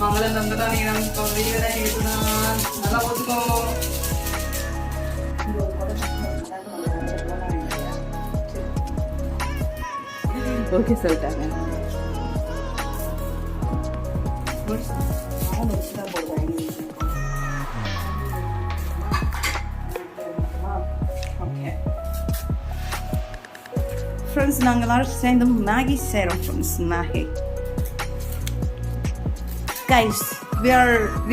மங்கள நம்பதான் நல்லா ஒத்துக்கோ. ஓகே சொல்லிட்டாங்க. Friends, நாங்க எல்லாரும் சேர்ந்து மேகி செய்றோம் friends. Maggi guys, we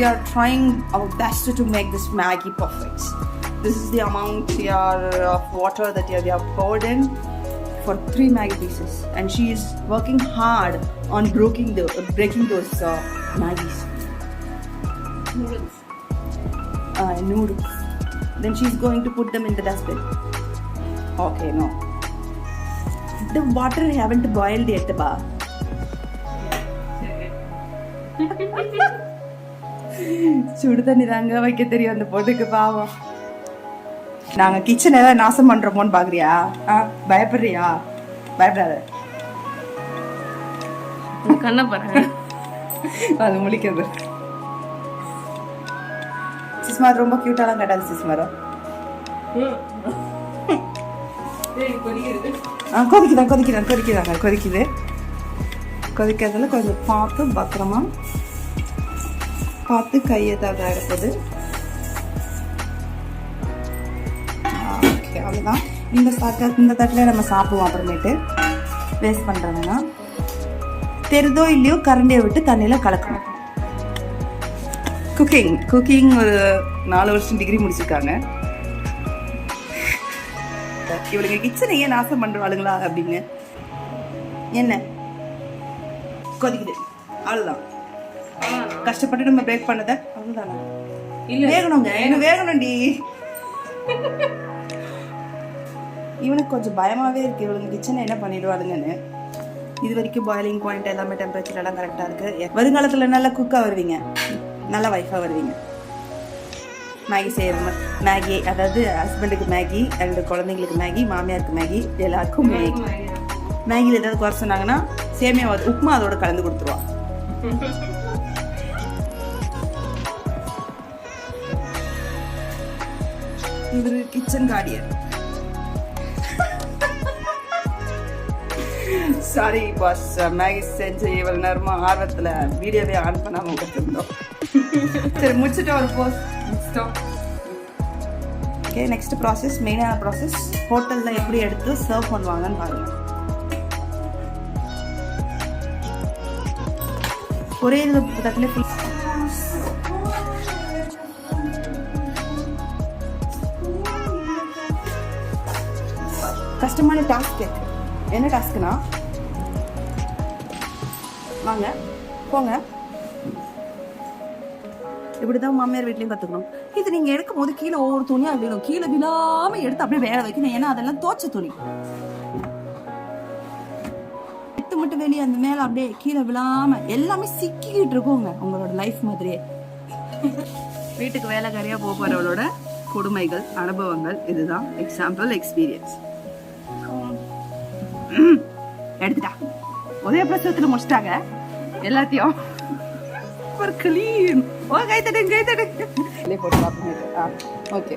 are trying our best to make this Maggi perfect. This is the amount of water that we have poured in for 3 Maggi pieces, and she is working hard on breaking those Maggi's noodles. Then she is going to put them in the dustbin. Okay, no. The water haven't boiled yet, ba. சுடு தண்ணி தாங்க வைக்க தெரியும் அந்த பொண்ணுக்கு, பாவம். நாங்க kitchen ஏதாவது நாசம் பண்றோமோன்னு பாக்குறியா? பயப்படுறியா? பயப்படாத. கண்ண பாருங்க, அது முழிக்கிறது. சிஸ்மார் ரொம்ப கியூட்டாலாம் கேட்டாது சிஸ்மாரோ. கொதிக்குது. கொதிக்கிறதுல கொஞ்சம் பார்த்து பத்திரமா பார்த்து கையை தவிர எடுப்பது. ஓகே, அவ்வளோதான். இந்த தட்டில் நம்ம சாப்பிடுவோம். அப்புறமேட்டு வேஸ்ட் பண்ணுறதுன்னா தெரிதோ இல்லையோ கரண்டியை விட்டு தண்ணியில் கலக்கணும். குக்கிங் ஒரு 4 வருஷம் டிகிரி முடிச்சிருக்காங்க. இவளுங்க கிச்சனை ஏன் நாசம் பண்றாளுங்களா அப்படின்னு. என்ன கொதிக்குது, அவ்வளவுதான். கஷ்டப்பட்டு நம்ம பிரேக் பண்ணத அவ்வளவுதானா? வேகணுங்க, எனக்கு வேகணும்டி. இவனுக்கு கொஞ்சம் பயமாவே இருக்கு, இவளுங்க கிச்சனை என்ன பண்ணிடுவாளுங்கன்னு. இது வரைக்கும் பாயிலிங் பாயிண்ட் எல்லாமே டெம்பரேச்சர் எல்லாம் கரெக்டா இருக்கு. வருங்காலத்துல நல்லா குக்கா வருவீங்க, நல்ல வைஃபா வருவீங்க. மேகி செய்யற மேகி, அதாவது ஹஸ்பண்டுக்கு மேகி, அண்ட் குழந்தைங்களுக்கு மேகி, மாமியாருக்கு மேகி, எல்லாருக்கும் மேகி. மேகியில் ஏதாவது குறை சொன்னாங்கன்னா சேமியா உப்புமா அதோட கலந்து கொடுத்துருவா. இது kitchen Guardian. Sorry boss, Maggi செஞ்சு இவ்வளவு நேரமா ஆர்வத்துல வீடியோவே ஆன் பண்ணாம உட்காந்துருந்தோம். சரி, முடிச்சுட்டு ஒரு போஸ்ட். ஓகே, நெக்ஸ்ட் ப்ராசஸ், மெயினான ப்ராசஸ். ஹோட்டல்ல எப்படி எடுத்து சர்வ் பண்ணுவாங்கன்னு பாருங்க. ஒரே இது தட்டில் ஃபுல் கஷ்டமான டாஸ்க். என்ன டாஸ்க்னா, வாங்க போங்க, இப்படிதான் மாமியார் வீட்லயும் கத்துக்கணும். இது நீங்க எடுக்கும் போது கீழே ஒவ்வொரு துணியா விழும், கீழே விழாம எடுத்து அப்படியே வேக வைக்கணும். ஏன்னா அதெல்லாம் தோச்ச துணி. எடுத்து மட்டும் வெளியே அந்த மேல அப்படியே கீழே விழாம எல்லாமே சிக்கிக்கிட்டு இருக்குங்க. உங்களோட லைஃப் மாதிரியே. வீட்டுக்கு வேலைக்காரியா போறவளோட கொடுமைகள், அனுபவங்கள் இதுதான். Example, experience. எடுத்துட்டா, ஒரே பிரசவத்துல முடிச்சிட்டாங்க எல்லாத்தையும். கிளீன். கை தட்டு போட்டு. ஓகே,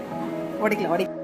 ஓடிக்கலாம்.